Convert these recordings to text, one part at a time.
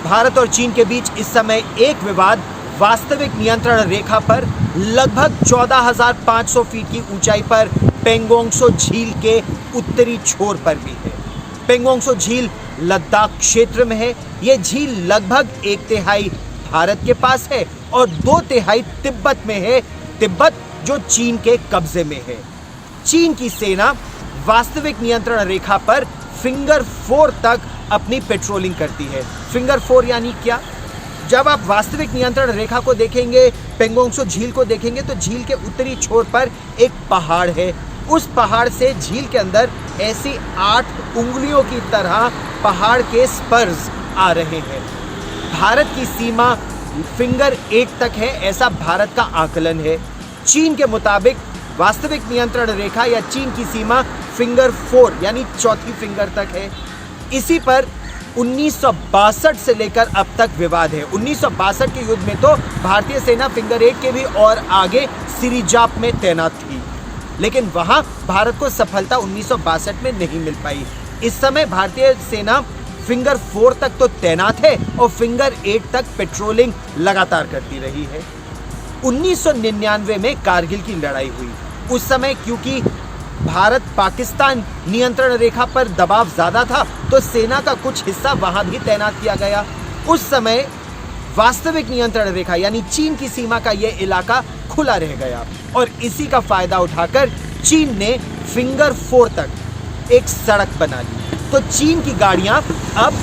भारत और चीन के बीच इस समय एक विवाद वास्तविक नियंत्रण रेखा पर लगभग 14,500 फीट की ऊंचाई पर पेंगोंगसो झील के उत्तरी छोर पर भी है। पेंगोंगसो झील लद्दाख क्षेत्र में है। यह झील लगभग 1/3 भारत के पास है और 2/3 तिब्बत में है। तिब्बत जो चीन के कब्जे में है। चीन की सेना वास्तविक नियंत्रण रेखा पर फिंगर 4 तक अपनी पेट्रोलिंग करती है। फिंगर 4 यानी क्या? जब आप वास्तविक नियंत्रण रेखा को देखेंगे, पेंगोंगसो झील को देखेंगे, तो झील के उत्तरी छोर पर एक पहाड़ है। उस पहाड़ से झील के अंदर ऐसी 8 उंगलियों की तरह पहाड़ के स्पर्स आ रहे हैं। भारत की सीमा फिंगर 8 तक है, ऐसा भारत का आकलन है। चीन के मुताबिक वास्तविक नियंत्रण रेखा या चीन की सीमा फिंगर 4 यानी चौथी फिंगर तक है। इसी पर 1962 से लेकर अब तक विवाद है। 1962 के युद्ध में तो भारतीय सेना फिंगर 8 के भी और आगे सिरिजाप में तैनात थी, लेकिन वहां भारत को सफलता 1962 में नहीं मिल पाई। इस समय भारतीय सेना फिंगर 4 तक तो तैनात है और फिंगर 8 तक पेट्रोलिंग लगातार करती रही है। 1999 में कारगिल की लड़ाई हुई। उस समय क्योंकि भारत पाकिस्तान नियंत्रण रेखा पर दबाव ज्यादा था, तो सेना का कुछ हिस्सा वहां भी तैनात किया गया। उस समय वास्तविक नियंत्रण रेखा यानी चीन की सीमा का यह इलाका खुला रह गया और इसी का फायदा उठाकर चीन ने फिंगर 4 तक एक सड़क बना ली। तो चीन की गाड़ियां अब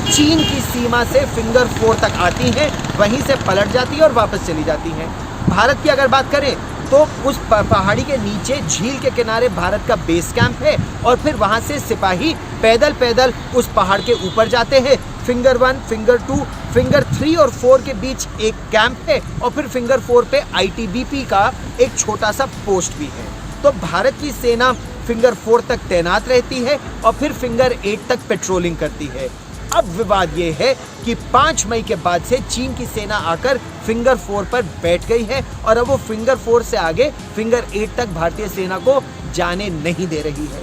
चीन की सीमा से फिंगर 4 तक आती हैं, वहीं से पलट जाती हैं और वापस चली जाती हैं। भारत की अगर बात करें तो उस पहाड़ी के नीचे झील के किनारे भारत का बेस कैंप है और फिर वहां से सिपाही पैदल पैदल उस पहाड़ के ऊपर जाते हैं। फिंगर 1, फिंगर 2, फिंगर 3 और 4 के बीच एक कैंप है और फिर फिंगर 4 पे ITBP का एक छोटा सा पोस्ट भी है। तो भारत की सेना फिंगर 4 तक तैनात रहती है और फिर फिंगर 8 तक पेट्रोलिंग करती है। अब विवाद ये है कि 5 मई के बाद से चीन की सेना आकर फिंगर 4 पर बैठ गई है और अब वो फिंगर 4 से आगे फिंगर 8 तक भारतीय सेना को जाने नहीं दे रही है।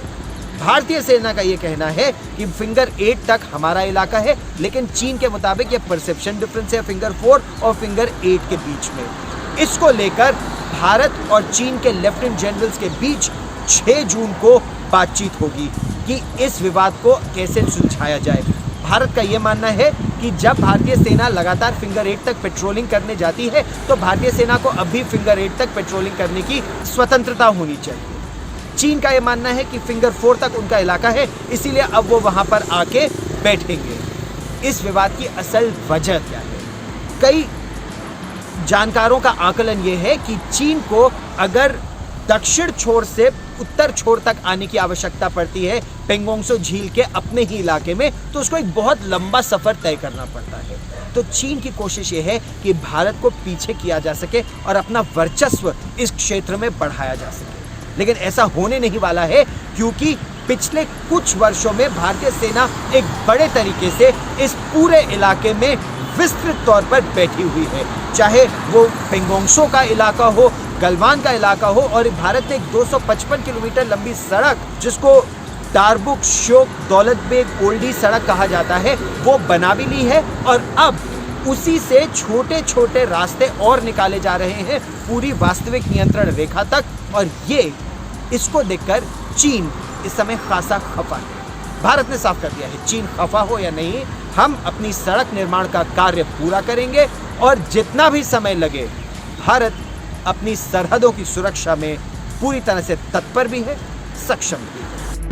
भारतीय सेना का ये कहना है कि फिंगर 8 तक हमारा इलाका है, लेकिन चीन के मुताबिक ये परसेप्शन डिफरेंस है फिंगर 4 और फिंगर 8 के बीच में। इसको लेकर भारत और चीन के लेफ्टिनेंट जनरल्स के बीच 6 जून को बातचीत होगी कि इस विवाद को कैसे सुलझाया जाए। भारत का यह मानना है कि जब भारतीय सेना लगातार फिंगर 8 तक पेट्रोलिंग करने जाती है, तो भारतीय सेना को अब भी फिंगर 8 तक पेट्रोलिंग करने की स्वतंत्रता होनी चाहिए। चीन का यह मानना है कि फिंगर 4 तक उनका इलाका है, इसीलिए अब वो वहां पर आके बैठेंगे। इस विवाद की असल वजह क्या है? कई जानकारों का आकलन यह है कि चीन को अगर दक्षिण छोर से उत्तर छोर तक आने की आवश्यकता पड़ती है पेंगोंगसो झील के अपने ही इलाके में, तो उसको एक बहुत लंबा सफर तय करना पड़ता है। तो चीन की कोशिश ये है कि भारत को पीछे किया जा सके और अपना वर्चस्व इस क्षेत्र में बढ़ाया जा सके, लेकिन ऐसा होने नहीं वाला है क्योंकि पिछले कुछ वर्षों में भारतीय सेना एक बड़े तरीके से इस पूरे इलाके में विस्तृत तौर पर बैठी हुई है, चाहे वो पेंगोंगसो का इलाका हो, गलवान का इलाका हो, और भारत ने एक 255 किलोमीटर लंबी सड़क जिसको दारबुक श्योक दौलत बेग ओल्डी सड़क कहा जाता है वो बना भी ली है और अब उसी से छोटे छोटे रास्ते और निकाले जा रहे हैं पूरी वास्तविक नियंत्रण रेखा तक। और ये इसको देखकर चीन इस समय खासा खफा है। भारत ने साफ कर दिया है, चीन खफा हो या नहीं, हम अपनी सड़क निर्माण का कार्य पूरा करेंगे और जितना भी समय लगे भारत अपनी सरहदों की सुरक्षा में पूरी तरह से तत्पर भी है, सक्षम भी है।